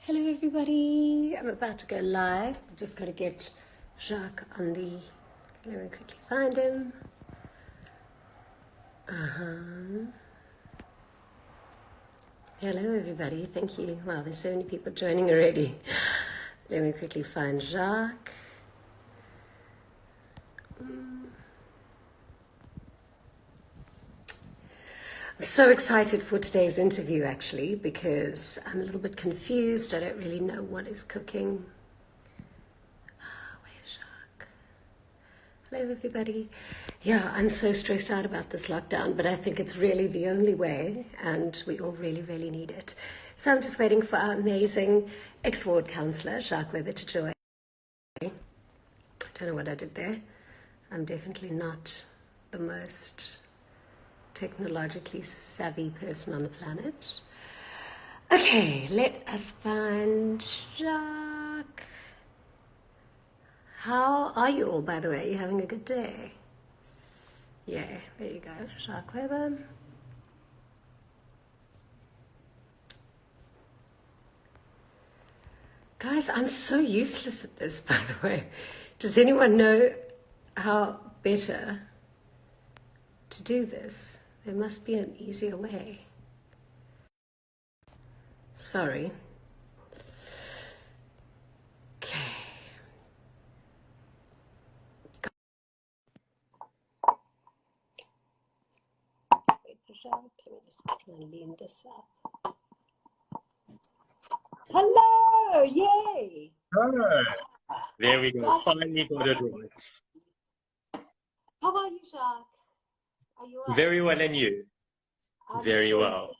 Hello everybody, I'm about to go live. I've just got to get Jacques on the, let me quickly find him. Hello everybody, thank you. Wow, there's so many people joining already. Let me quickly find Jacques. I'm so excited for today's interview actually, because I'm a little bit confused. I don't really know what is cooking. Where's Jacques? Hello everybody. Yeah, I'm so stressed out about this lockdown, but I think it's really the only way, and we all really, really need it. So I'm just waiting for our amazing ex-ward councillor, Jacques Weber, to join. I don't know what I did there. I'm definitely not the most technologically savvy person on the planet. Okay, let us find Jacques. How are you all, by the way? Are you having a good day? Yeah, there you go, Jacques Weber. Guys, I'm so useless at this, by the way. Does anyone know how better to do this? There must be an easier way. Sorry. Okay. Wait for Jacques. Let me just lean this up. Hello! Yay! Oh, there we go. Finally got it right. How are you, Jacques? Are you well? Very well, and you? Very sure well.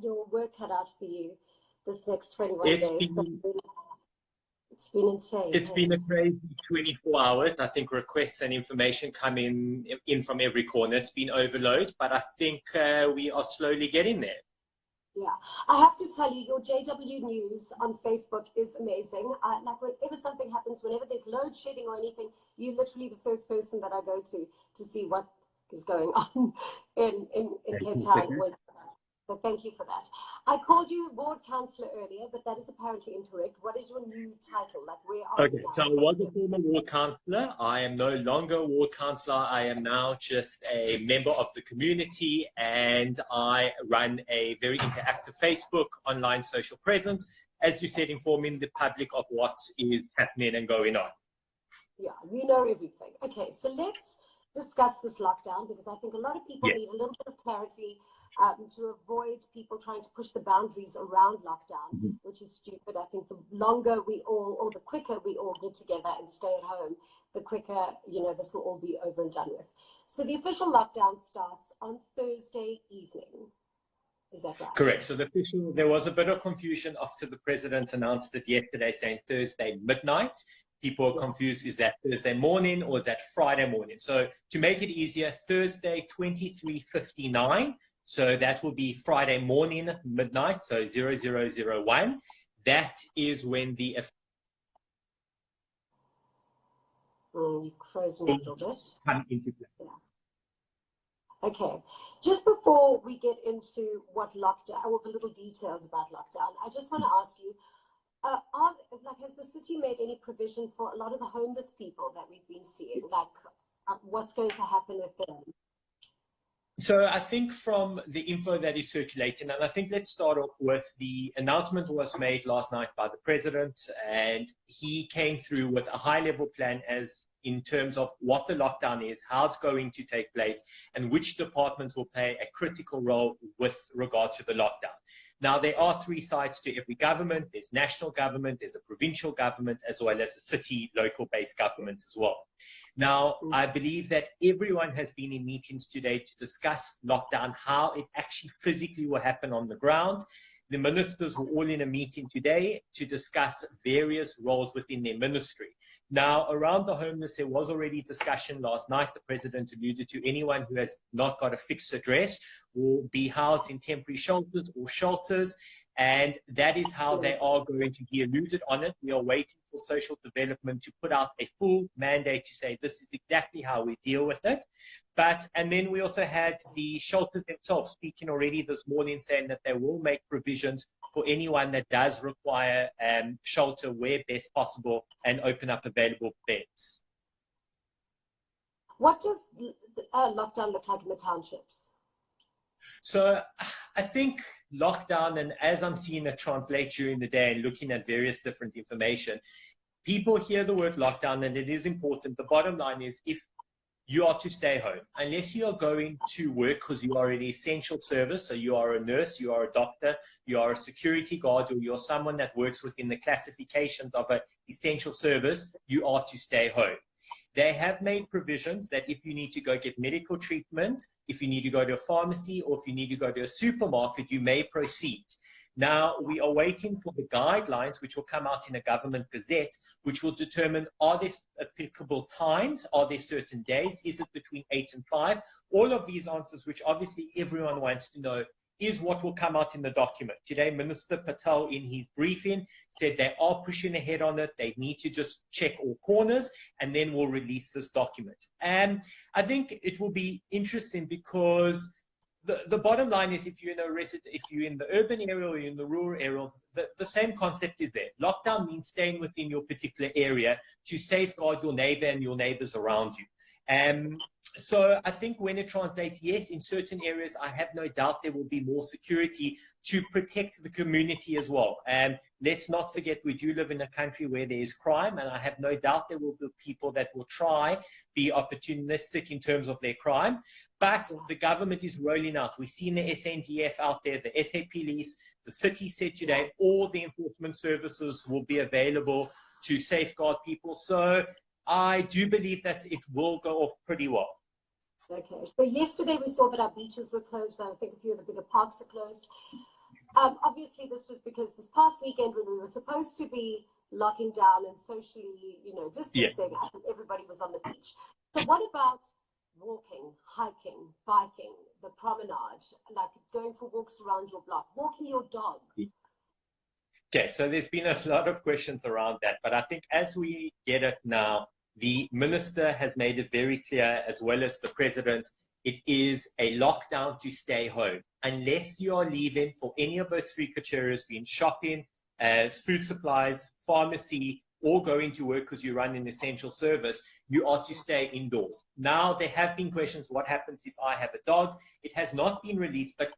Your work cut out for you this next 21 It's days. been, It's been insane. it's been a crazy 24 hours. I think requests and information come in from every corner. It's been overload, but I think we are slowly getting there. Yeah, I have to tell you, your JW News on Facebook is amazing. Like whenever something happens, whenever there's load shedding or anything, you're literally the first person that I go to see what is going on in Cape Town. So thank you for that. I called you ward councillor earlier, but that is apparently incorrect. What is your new title? Like, where are you now? So I was a former ward councillor. I am no longer a ward councillor. I am now just a member of the community, and I run a very interactive Facebook online social presence, as you said, informing the public of what is happening and going on. Yeah, you know everything. Okay, so let's discuss this lockdown, because I think a lot of people need a little bit of clarity to avoid people trying to push the boundaries around lockdown, which is stupid. I think the longer we all, or the quicker we all get together and stay at home, the quicker, this will all be over and done with. So the official lockdown starts on Thursday evening. Is that right? Correct. So there was a bit of confusion after the president announced it yesterday, saying Thursday midnight. People are confused, is that Thursday morning or is that Friday morning? So to make it easier, Thursday 23:59. So that will be Friday morning, midnight, so 0001. That is when the You've frozen a little bit. Come into play. Yeah. Okay. Just before we get into what lockdown, or the little details about lockdown, I just want to ask you, has the city made any provision for a lot of the homeless people that we've been seeing? Like, what's going to happen with them? So I think from the info that is circulating, and I think let's start off with the announcement was made last night by the president, and he came through with a high-level plan as in terms of what the lockdown is, how it's going to take place, and which departments will play a critical role with regard to the lockdown. Now, there are three sides to every government. There's national government, there's a provincial government, as well as a city, local-based government as well. Now, I believe that everyone has been in meetings today to discuss lockdown, how it actually physically will happen on the ground. The ministers were all in a meeting today to discuss various roles within their ministry. Now, around the homeless, there was already discussion last night. The president alluded to anyone who has not got a fixed address will be housed in temporary shelters or shelters. And that is how they are going to be alluded on it. We are waiting for social development to put out a full mandate to say this is exactly how we deal with it. And then we also had the shelters themselves speaking already this morning, saying that they will make provisions for anyone that does require shelter where best possible and open up available beds. What does lockdown look like in the townships? So I think lockdown, and as I'm seeing it translate during the day and looking at various different information, people hear the word lockdown, and it is important. The bottom line is, if you are to stay home, unless you are going to work because you are an essential service, so you are a nurse, you are a doctor, you are a security guard, or you're someone that works within the classifications of an essential service, you are to stay home. They have made provisions that if you need to go get medical treatment, if you need to go to a pharmacy, or if you need to go to a supermarket, you may proceed. Now, we are waiting for the guidelines, which will come out in a government gazette, which will determine, are there applicable times? Are there certain days? Is it between 8 and 5? All of these answers, which obviously everyone wants to know, is what will come out in the document. Today, Minister Patel, in his briefing, said they are pushing ahead on it. They need to just check all corners, and then we'll release this document. And I think it will be interesting because the bottom line is, if you're in the urban area or in the rural area, the same concept is there. Lockdown means staying within your particular area to safeguard your neighbor and your neighbors around you. So I think when it translates, yes, in certain areas, I have no doubt there will be more security to protect the community as well. Let's not forget, we do live in a country where there is crime, and I have no doubt there will be people that will try be opportunistic in terms of their crime. But the government is rolling out. We've seen the SNDF out there, the SA Police, the city said today all the enforcement services will be available to safeguard people. So I do believe that it will go off pretty well. Okay, so yesterday we saw that our beaches were closed, and I think a few of the bigger parks are closed. Obviously, this was because this past weekend, when we were supposed to be locking down and socially, distancing, I think everybody was on the beach. So what about walking, hiking, biking, the promenade, like going for walks around your block, walking your dog? Okay, so there's been a lot of questions around that, but I think as we get it now, the minister has made it very clear, as well as the president, it is a lockdown to stay home. Unless you are leaving for any of those three criteria, being shopping, food supplies, pharmacy, or going to work because you run an essential service, you are to stay indoors. Now, there have been questions, what happens if I have a dog? It has not been released, but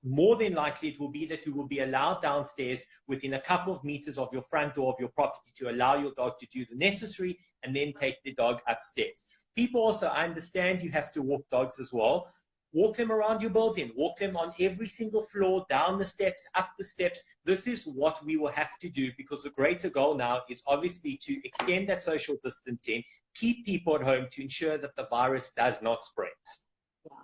more than likely it will be that you will be allowed downstairs within a couple of meters of your front door of your property to allow your dog to do the necessary and then take the dog upstairs. People also, I understand you have to walk dogs as well. Walk them around your building. Walk them on every single floor, down the steps, up the steps. This is what we will have to do, because the greater goal now is obviously to extend that social distancing, keep people at home to ensure that the virus does not spread. Yeah.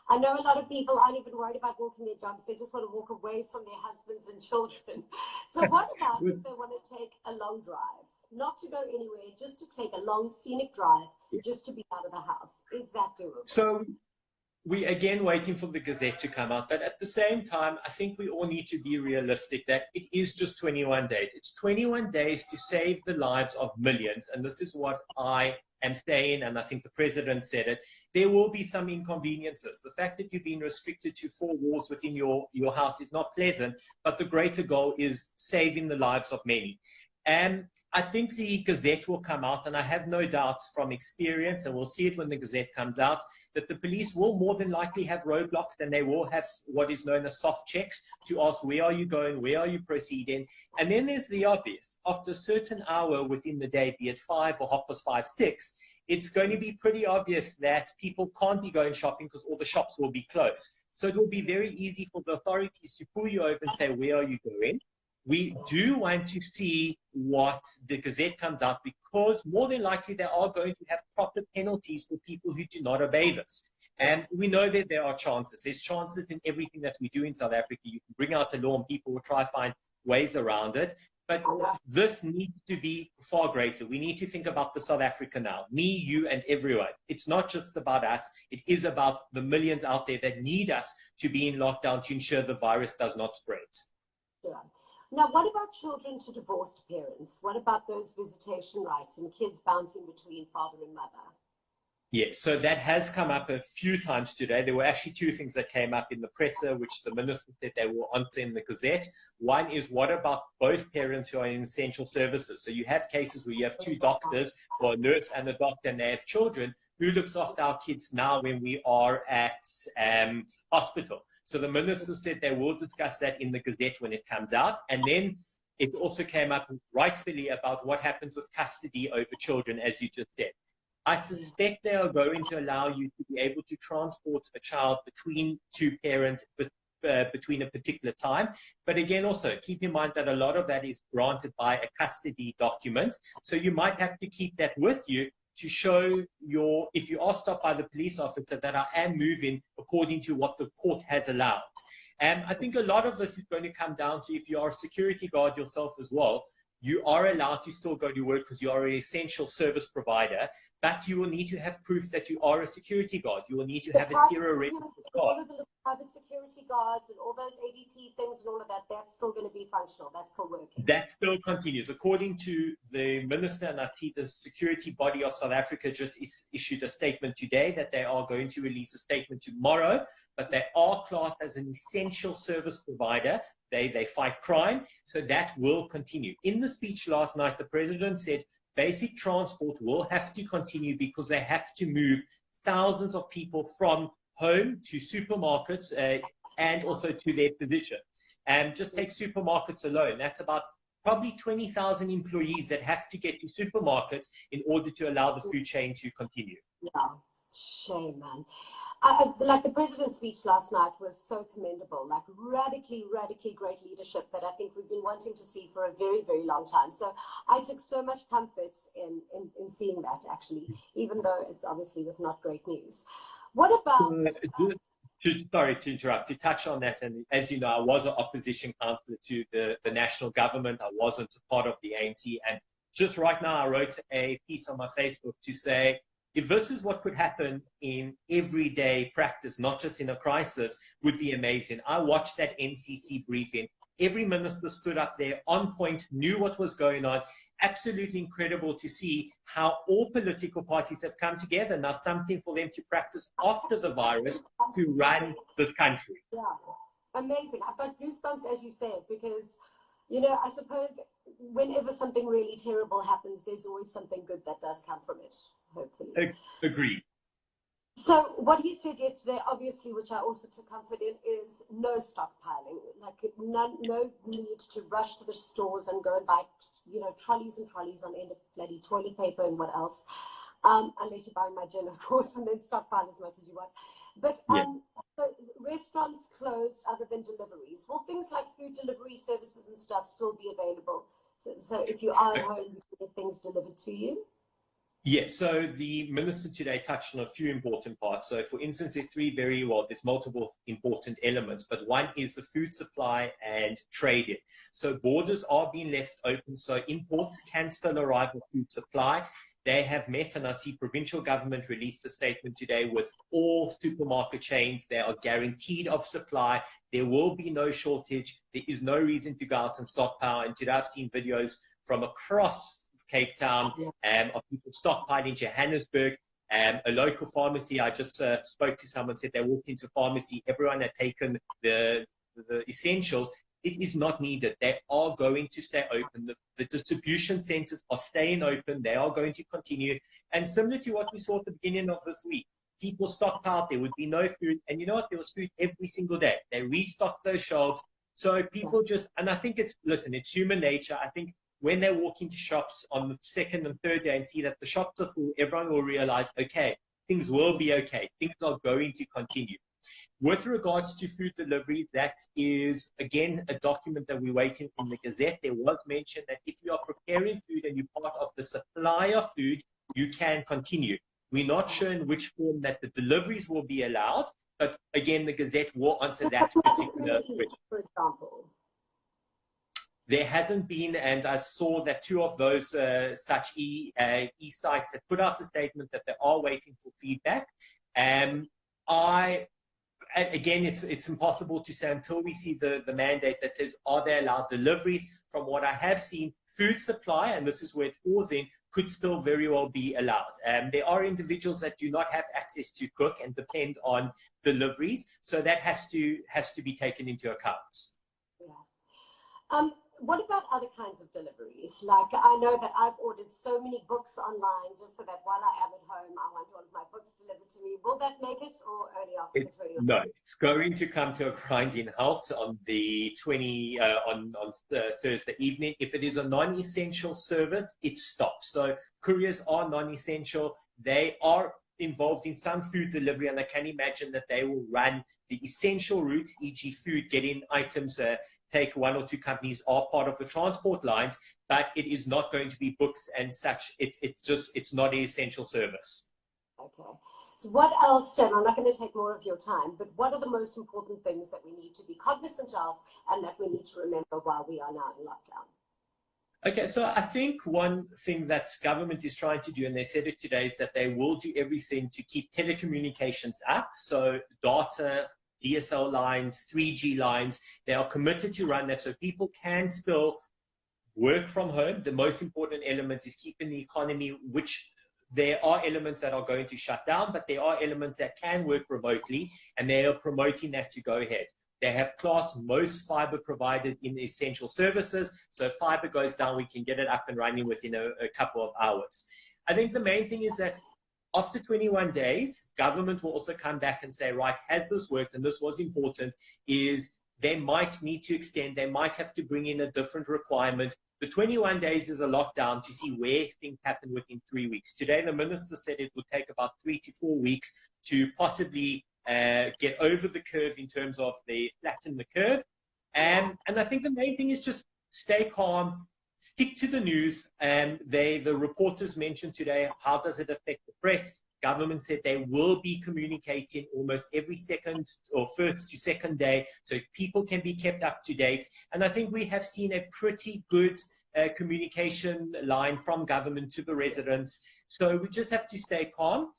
I know a lot of people aren't even worried about walking their dogs. They just want to walk away from their husbands and children. So what about if they want to take a long drive? Not to go anywhere, just to take a long scenic drive, just to be out of the house. Is that doable? So we again waiting for the Gazette to come out, but at the same time, I think we all need to be realistic that it is just 21 days. It's 21 days to save the lives of millions, and this is what I am saying, and I think the president said it. There will be some inconveniences. The fact that you've been restricted to 4 walls within your house is not pleasant, but the greater goal is saving the lives of many. And I think the Gazette will come out, and I have no doubts from experience, and we'll see it when the Gazette comes out, that the police will more than likely have roadblocks, and they will have what is known as soft checks to ask, where are you going, where are you proceeding? And then there's the obvious. After a certain hour within the day, be it 5 or 5:30, 6, it's going to be pretty obvious that people can't be going shopping because all the shops will be closed. So it will be very easy for the authorities to pull you over and say, where are you going? We do want to see what the Gazette comes out, because more than likely they are going to have proper penalties for people who do not obey this. And we know that there are chances. There's chances in everything that we do in South Africa. You can bring out a law and people will try to find ways around it. But this needs to be far greater. We need to think about the South Africa now. Me, you, and everyone. It's not just about us. It is about the millions out there that need us to be in lockdown to ensure the virus does not spread. Yeah. Now, what about children to divorced parents? What about those visitation rights and kids bouncing between father and mother? Yeah, so that has come up a few times today. There were actually two things that came up in the presser, which the minister said they will answer in the Gazette. One is, what about both parents who are in essential services? So you have cases where you have two doctors, or a nurse and a doctor, and they have children. Who looks after our kids now when we are at hospital? So the minister said they will discuss that in the Gazette when it comes out. And then it also came up rightfully about what happens with custody over children, as you just said. I suspect they are going to allow you to be able to transport a child between two parents between a particular time. But again, also keep in mind that a lot of that is granted by a custody document. So you might have to keep that with you to show if you are stopped by the police officer, that I am moving according to what the court has allowed. And I think a lot of this is going to come down to, if you are a security guard yourself as well, you are allowed to still go to work because you are an essential service provider, but you will need to have proof that you are a security guard. You will need to have a zero-registered card. All of the private security guards and all those ADT things and all of that, that's still going to be functional. That's still working. That still continues. According to the minister, and I see the security body of South Africa just issued a statement today that they are going to release a statement tomorrow, but they are classed as an essential service provider. They fight crime, so that will continue. In the speech last night, the president said basic transport will have to continue because they have to move thousands of people from home to supermarkets and also to their position. And just take supermarkets alone. That's about probably 20,000 employees that have to get to supermarkets in order to allow the food chain to continue. Yeah, shame, man. Like the president's speech last night was so commendable, like radically great leadership that I think we've been wanting to see for a very, very long time. So I took so much comfort in seeing that, actually, even though it's obviously with not great news. What about... Sorry to interrupt, to touch on that, and as you know, I was an opposition councillor to the national government. I wasn't a part of the ANC, and just right now I wrote a piece on my Facebook to say, if this is what could happen in everyday practice, not just in a crisis, would be amazing. I watched that NCC briefing. Every minister stood up there on point, knew what was going on. Absolutely incredible to see how all political parties have come together. Now, something for them to practice after the virus to run this country. Yeah, amazing. I've got goosebumps as you say it, because, you know, I suppose whenever something really terrible happens, there's always something good that does come from it, hopefully. Agreed. So what he said yesterday, obviously, which I also took comfort in, is no stockpiling. Like no need to rush to the stores and go and buy, you know, trolleys and trolleys on end of bloody toilet paper and what else. Unless you're buying my gin, of course, and then stockpile as much as you want. But so restaurants closed other than deliveries. Will things like food delivery services and stuff still be available? So if you are at home, you can get things delivered to you? Yes, so the minister today touched on a few important parts. So, for instance, there's multiple important elements, but one is the food supply and trading. So borders are being left open, so imports can still arrive with food supply. They have met, and I see provincial government released a statement today with all supermarket chains. They are guaranteed of supply. There will be no shortage. There is no reason to go out and stockpile. And today I've seen videos from across Cape Town, of people stockpiling Johannesburg. A local pharmacy, I just spoke to someone, said they walked into pharmacy, everyone had taken the essentials. It is not needed. They are going to stay open. The distribution centers are staying open. They are going to continue. And similar to what we saw at the beginning of this week, people stockpiled, there would be no food. And you know what? There was food every single day. They restocked those shelves. So people just, and I think it's human nature. I think when they walk into shops on the second and third day and see that the shops are full, everyone will realize, okay, things will be okay. Things are going to continue. With regards to food deliveries, that is, again, a document that we're waiting in the Gazette. There was mention that if you are preparing food and you're part of the supply of food, you can continue. We're not sure in which form that the deliveries will be allowed, but again, the Gazette will answer that particular question. For example. There hasn't been, and I saw that two of those such e-sites have put out a statement that they are waiting for feedback. Again, it's impossible to say until we see the mandate that says, are they allowed deliveries? From what I have seen, food supply, and this is where it falls in, could still very well be allowed. There are individuals that do not have access to cook and depend on deliveries, so that has to be taken into account. Yeah. What about other kinds of deliveries? Like, I know that I've ordered so many books online just so that while I am at home, I want all of my books delivered to me. Will that make it, or only after the 20th? No, it's going to come to a grinding halt on the Thursday evening. If it is a non-essential service, it stops. So couriers are non-essential. They are involved in some food delivery, and I can imagine that they will run the essential routes, e.g. food, getting items, take one or two companies are part of the transport lines, but it is not going to be books and such. It's not an essential service. Okay. So what else, Jen? I'm not going to take more of your time, but what are the most important things that we need to be cognizant of and that we need to remember while we are now in lockdown? Okay, so I think one thing that government is trying to do, and they said it today, is that they will do everything to keep telecommunications up. So data, DSL lines, 3G lines, they are committed to run that so people can still work from home. The most important element is keeping the economy, which there are elements that are going to shut down, but there are elements that can work remotely, and they are promoting that to go ahead. They have classed most fiber providers in essential services. So if fiber goes down, we can get it up and running within a couple of hours. I think the main thing is that after 21 days, government will also come back and say, right, has this worked? And this was important, is they might need to extend, they might have to bring in a different requirement. The 21 days is a lockdown to see where things happen within 3 weeks. Today, the minister said it would take about 3 to 4 weeks to possibly get over the curve in terms of flatten the curve. And I think the main thing is just stay calm, stick to the news. The reporters mentioned today, how does it affect the press? Government said they will be communicating almost every second or first to second day, so people can be kept up to date. And I think we have seen a pretty good communication line from government to the residents. So we just have to stay calm.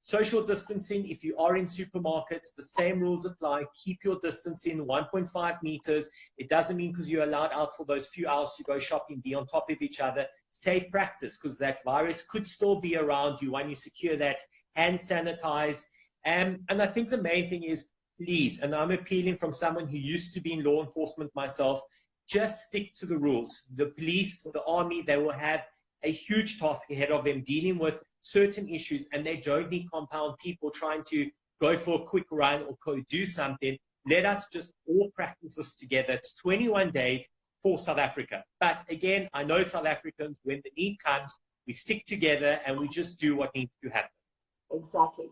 Social distancing, if you are in supermarkets, the same rules apply. Keep your distancing 1.5 meters. It doesn't mean because you're allowed out for those few hours to go shopping, be on top of each other. Safe practice, because that virus could still be around you when you secure that, hand sanitize. And I think the main thing is, please, and I'm appealing from someone who used to be in law enforcement myself, just stick to the rules. The police, the army, they will have a huge task ahead of them dealing with certain issues, and they don't need compound people trying to go for a quick run or go do something. Let us just all practice this together. It's 21 days for South Africa. But again, I know South Africans, when the need comes, we stick together and we just do what needs to happen. Exactly.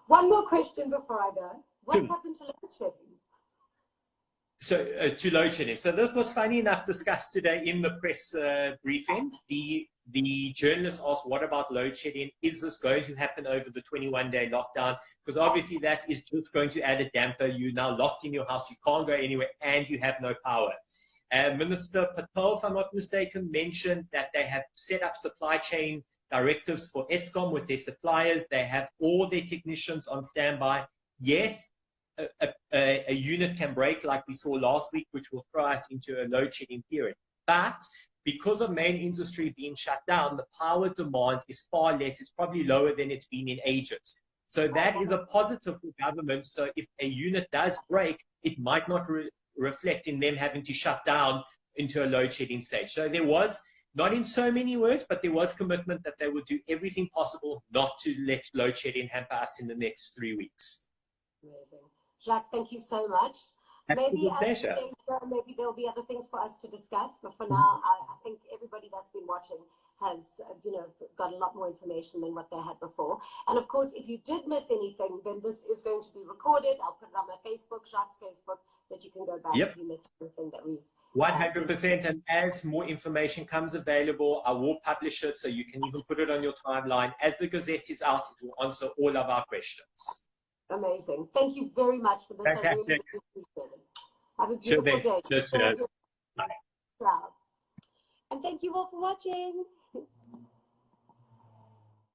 One more question before I go. What's happened to load shedding? So to load shedding. So this was funny enough discussed today in the press briefing. The journalist asked, what about load shedding? Is this going to happen over the 21-day lockdown? Because obviously that is just going to add a damper. You're now locked in your house. You can't go anywhere and you have no power. Minister Patel, if I'm not mistaken, mentioned that they have set up supply chain directives for Eskom with their suppliers. They have all their technicians on standby. Yes, a unit can break like we saw last week, which will throw us into a load shedding period. But because of main industry being shut down, the power demand is far less. It's probably lower than it's been in ages. So that is a positive for government. So if a unit does break, it might not reflect in them having to shut down into a load shedding stage. So there was, not in so many words, but there was commitment that they would do everything possible not to let load shedding hamper us in the next 3 weeks. Amazing. Jacques, thank you so much. Maybe as the days go, maybe there'll be other things for us to discuss. But for now, I think everybody that's been watching has, got a lot more information than what they had before. And of course, if you did miss anything, then this is going to be recorded. I'll put it on my Facebook, Jacques' Facebook, that you can go back if you missed anything that we've 100%. And as more information comes available, I will publish it so you can even put it on your timeline. As the Gazette is out, it will answer all of our questions. Amazing. Thank you very much for this. Fantastic. I really appreciate it. Have a beautiful day. Bye. And thank you all for watching.